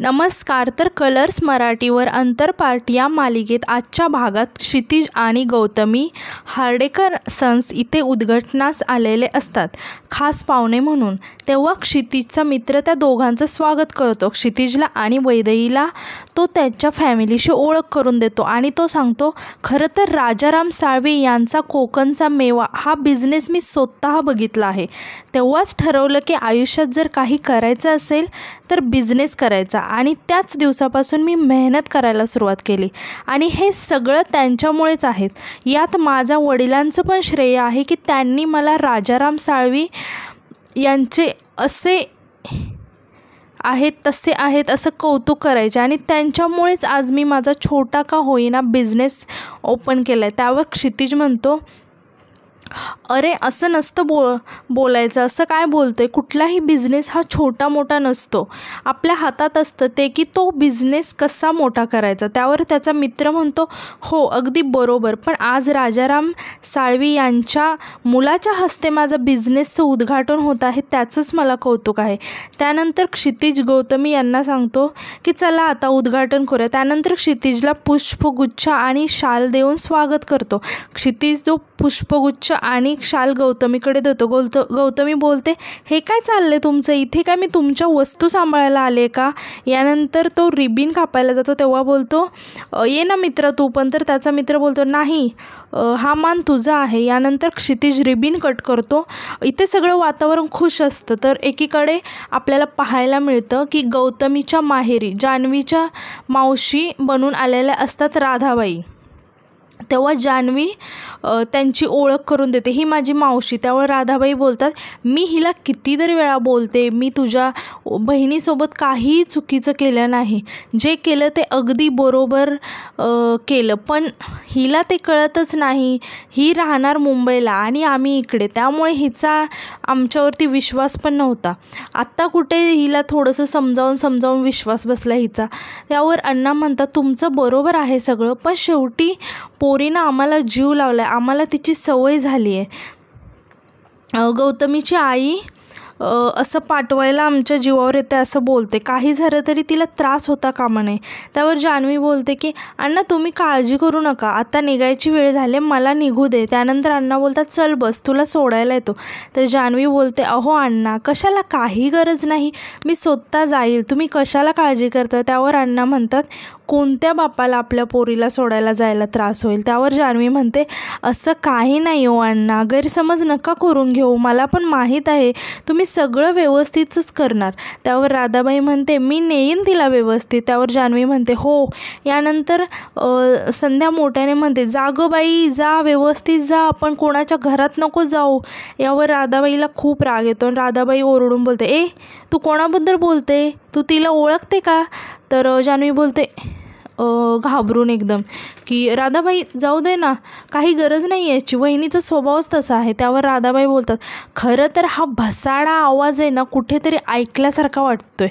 नमस्कार. तर कलर्स मराठीवर अंतरपार्ट या मालिकेत आजच्या भागात क्षितिज आणि गौतमी हार्डेकर सन्स इथे उद्घाटनास आलेले असतात, खास पाहुणे म्हणून. तेव्हा क्षितिजचा मित्र त्या दोघांचं स्वागत करतो. क्षितिजला आणि वैदेहीला तो त्याच्या फॅमिलीशी ओळख करून देतो आणि तो सांगतो, खरं तर राजाराम साळवे यांचा कोकणचा मेवा हा बिझनेस मी स्वतः बघितला आहे. तेव्हाच ठरवलं की आयुष्यात जर काही करायचं असेल तर बिझनेस करायचा आणि त्याच दिवसापासून मी मेहनत करायला सुरुवात केली आणि हे सगळं त्यांच्यामुळेच आहेत. यात माझ्या वडिलांचं पण श्रेय आहे की त्यांनी मला राजाराम साळवी यांचे असे आहेत तसे आहेत असं कौतुक करायचे आणि त्यांच्यामुळेच आज मी माझा छोटा का होईना बिझनेस ओपन केला आहे. त्यावर क्षितिज म्हणतो, अरे असं नसतं बोलायचं. असं काय बोलतोय? कुठलाही बिझनेस हा छोटा मोठा नसतो. आपल्या हातात असतं ते की तो बिझनेस कसा मोठा करायचा. त्यावर त्याचा मित्र म्हणतो, हो अगदी बरोबर, पण आज राजाराम साळवी यांच्या मुलाच्या हस्ते माझा बिझनेसचं उद्घाटन होत आहे, त्याचंच मला कौतुक आहे. त्यानंतर क्षितिज गौतमी यांना सांगतो की चला आता उद्घाटन करूया. त्यानंतर क्षितिजला पुष्पगुच्छ आणि शाल देऊन स्वागत करतो. क्षितिज जो पुष्पगुच्छ आणि शाल गौतमीकडे देतो. गौतमी बोलते, हे काय चाललंय तुमचं इथे? काय मी तुमच्या वस्तू सांभाळायला आले का? यानंतर तो रिबीन कापायला जातो. तेव्हा बोलतो, ये ना मित्र तू पण. तर त्याचा मित्र बोलतो, नाही हा मान तुझा आहे. यानंतर क्षितिज रिबीन कट करतो. इथे सगळं वातावरण खुश असतं. तर एकीकडे आपल्याला पाहायला मिळतं की गौतमीच्या माहेरी जान्हवीच्या मावशी बनून आलेल्या असतात राधाबाई. तेव्हा जान्हवी त्यांची ओळख करून देते, ही माझी मावशी. त्यावर राधाबाई बोलतात, मी हिला कितीतरी वेळा बोलते, मी तुझ्या बहिणीसोबत काहीही चुकीचं केलं नाही, जे केलं ते अगदी बरोबर केलं, पण हिला ते कळतच नाही. ही राहणार मुंबईला आणि आम्ही इकडे, त्यामुळे हिचा आमच्यावरती विश्वास पण नव्हता. आत्ता कुठे हिला थोडंसं समजावून विश्वास बसला हिचा. त्यावर अण्णा म्हणतात, तुमचं बरोबर आहे सगळं, पण शेवटी पोरीनं आम्हाला जीव लावला आहे, आम्हाला तिची सवय झाली आहे. गौतमीची आई असं पाठवायला आमच्या जीवावर येते असं बोलते. काही झालं तरी तिला त्रास होता कामा नये. त्यावर जान्हवी बोलते की अण्णा तुम्ही काळजी करू नका, आता निघायची वेळ झाली, मला निघू दे. त्यानंतर अण्णा बोलतात, चल बस तुला सोडायला येतो. तर जान्हवी बोलते, अहो अण्णा कशाला, काही गरज नाही, मी स्वतः जाईल, तुम्ही कशाला काळजी करता. त्यावर अण्णा म्हणतात, कोणत्या बापाला आपल्या पोरीला सोडायला जायला त्रास होईल. त्यावर जान्हवी म्हणते, असं काही नाही हो अण्णा, गैरसमज नका करून घेऊ, मला पण माहीत आहे तुम्ही सगळं व्यवस्थितच करणार. त्यावर राधाबाई म्हणते, मी नेईन तिला व्यवस्थित. त्यावर जान्हवी म्हणते, हो. यानंतर संध्या मोठ्याने म्हणते, जा गं बाई जा, व्यवस्थित जा, आपण कोणाच्या घरात नको जाऊ. यावर राधाबाईला खूप राग येतो आणि राधाबाई ओरडून बोलते, ए तू कोणाबद्दल बोलते, तू तिला ओळखते का? तर जान्हवी बोलते घाबरून एकदम की राधाबाई जाऊ दे ना, काही गरज नाही याची, वहिनीचा स्वभावच तसा आहे. त्यावर राधाबाई बोलतात, खरं तर हा भसाडा आवाज आहे ना कुठेतरी ऐकल्यासारखा वाटतोय.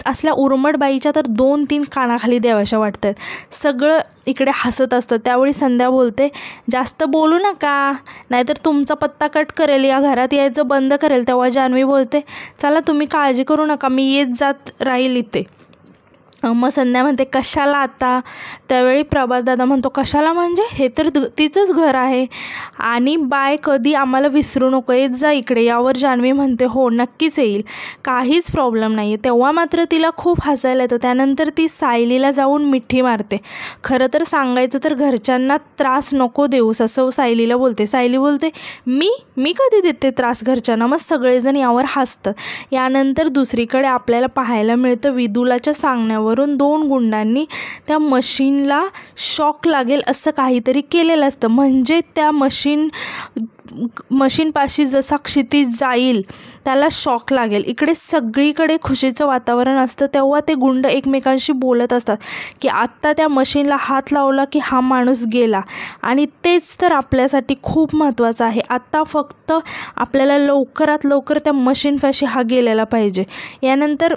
असल्या उर्मट बाईच्या तर 2-3 कानाखाली द्याव्याशा वाटत आहेत. सगळं इकडे हसत असतं. त्यावेळी संध्या बोलते, जास्त बोलू नका नाहीतर तुमचा पत्ता कट करेल, या घरात यायचं बंद करेल. तेव्हा जान्हवी बोलते, चला तुम्ही काळजी करू नका, मी येत जात राहील इथे. मग संध्या म्हणते, कशाला आता? त्यावेळी प्रभासदादा म्हणतो, कशाला म्हणजे, हे तर तिचंच घर आहे आणि बाय कधी आम्हाला विसरू नको, येत जा इकडे. यावर जान्हवी म्हणते, हो नक्कीच येईल, काहीच प्रॉब्लेम नाही आहे. तेव्हा मात्र तिला खूप हसायला येतं. त्यानंतर ती सायलीला जाऊन मिठी मारते. खरं तर सांगायचं तर घरच्यांना त्रास नको देऊस असं सायलीला बोलते. सायली बोलते, मी कधी देते त्रास घरच्यांना? मग सगळेजण यावर हसतात. यानंतर दुसरीकडे आपल्याला पाहायला मिळतं, विदुलाच्या सांगण्यावर 2 गुंडांनी त्या मशीनला शॉक लागेल असं काहीतरी केलेलं असतं. म्हणजे त्या मशीनपाशी जसा क्षितिज जाईल त्याला शॉक लागेल. इकडे सगळीकडे खुशीचं वातावरण असतं. तेव्हा ते गुंड एकमेकांशी बोलत असतात की आत्ता त्या मशीनला हात लावला की हा माणूस गेला आणि तेच तर आपल्यासाठी खूप महत्त्वाचं आहे. आत्ता फक्त आपल्याला लवकरात लवकर त्या मशीनपाशी हा गेलेला पाहिजे. यानंतर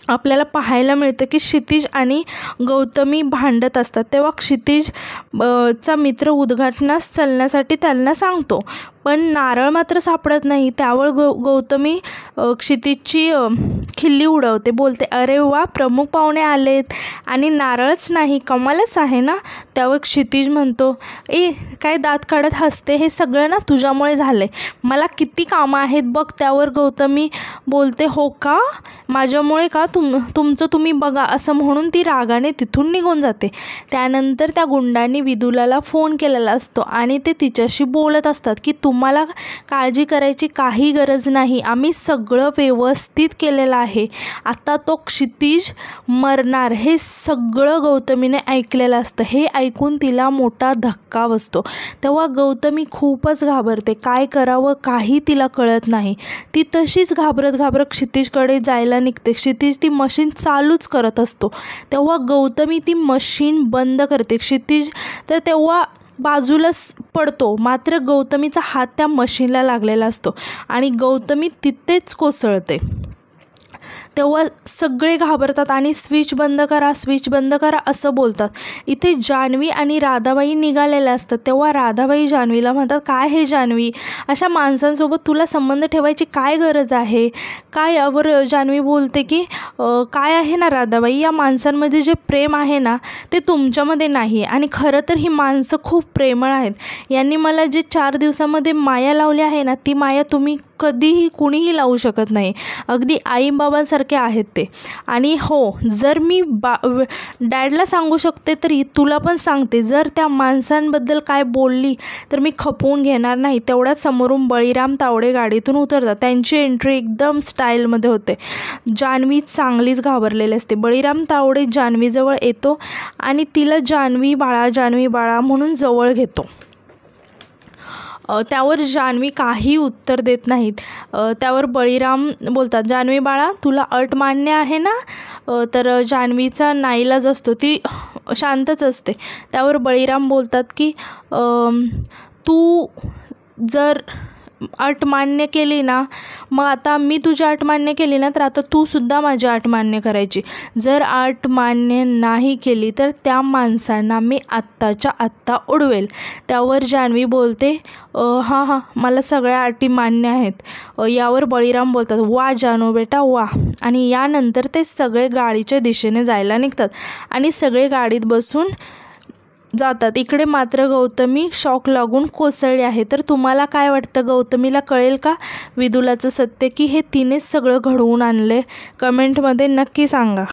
आपल्याला पाहायला मिळतं की क्षितिज आणि गौतमी भांडत असतात. तेव्हा क्षितिज चा मित्र उद्घाटनास चलण्यासाठी त्यांना सांगतो, पण नारळ मात्र सापडत नाही. त्यावर गौतमी क्षितिजची खिल्ली उडवते, बोलते, अरे वा, प्रमुख पाहुणे आलेत आणि नारळच नाही, कमालच आहे ना. त्यावर क्षितिज म्हणतो, काय दात काढत हसते, हे सगळं ना तुझ्यामुळे झालं आहे, मला किती कामं आहेत बघ. त्यावर गौतमी बोलते, हो का, माझ्यामुळे का, तुमचं तुम्ही बघा, असं म्हणून ती रागाने तिथून निघून जाते. त्यानंतर त्या गुंडांनी विदुलाला फोन केलेला असतो आणि ते तिच्याशी बोलत असतात की तुम्हाला काळजी करायची काही गरज नाही, आम्ही सगळं व्यवस्थित केलेलं आहे, आता तो क्षितिज मरणार. हे सगळं गौतमीने ऐकलेलं असतं. हे ऐकून तिला मोठा धक्का बसतो. तेव्हा गौतमी खूपच घाबरते, काय करावं काही तिला कळत नाही. ती तशीच घाबरत घाबरत क्षितिजकडे जायला निघते. क्षितिज ती मशीन चालूच करत असतो. तेव्हा गौतमी ती मशीन बंद करते. क्षितिज तर तेव्हा बाजूला पडतो, मात्र गौतमीचा हात त्या मशीनला लागलेला असतो आणि गौतमी तिथेच कोसळते. तेव्हा सगळे घाबरतात आणि स्विच बंद करा, स्विच बंद करा असं बोलतात. इथे जान्हवी आणि राधाबाई निघालेल्या असतात. तेव्हा राधाबाई जान्हवीला म्हणतात, काय हे जान्हवी, अशा माणसांसोबत तुला संबंध ठेवायची काय गरज आहे काय. यावर जान्हवी बोलते की काय आहे ना राधाबाई, या माणसांमध्ये जे प्रेम आहे ना ते तुमच्यामध्ये नाही आहे आणि खरं तर ही माणसं खूप प्रेमळ आहेत. यांनी मला जे 4 दिवसामध्ये माया लावली आहे ना, ती माया तुम्ही कधीही कुणीही लावू शकत नाही. अगदी आईबाबांसारखे आहेत ते. आणि हो, जर मी डॅडला सांगू शकते तरी तुला पण सांगते, जर त्या माणसांबद्दल काय बोलली तर मी खपवून घेणार नाही. तेवढ्याच समोरून बळीराम तावडे गाडीतून उतरतात. त्यांची एंट्री एकदम स्टाईलमध्ये होते. जान्हवी चांगलीच घाबरलेली असते. बळीराम तावडे जान्हवीजवळ येतो आणि तिला जान्हवी बाळा म्हणून जवळ घेतो. त्यावर जान्हवी काही उत्तर देत नाहीत. त्यावर बळीराम बोलतात, जान्हवी बाळा, तुला अट मान्य आहे ना. तर जान्हवीचा नाईलाज असतो, ती शांतच असते. त्यावर बळीराम बोलतात की तू जर अट मान्य केली ना, मग आता मी तुझी अट मान्य केली ना, तर आता तूसुद्धा माझी अट मान्य करायची. जर अट मान्य नाही केली तर त्या माणसांना मी आत्ताच्या आत्ता उडवेल. त्यावर जान्हवी बोलते, हां, मला सगळ्या अटी मान्य आहेत. यावर बळीराम बोलतात, वा जानू बेटा वा. आणि यानंतर ते सगळे गाडीच्या दिशेने जायला निघतात आणि सगळे गाडीत बसून जातात. इकडे मात्र गौतमी शॉक लागून कोसळली आहे. तर तुम्हाला काय वाटतं, गौतमीला कळेल का विदुलाचं सत्य, की हे तिनेच सगळं घडवून आणले? कमेंटमध्ये नक्की सांगा.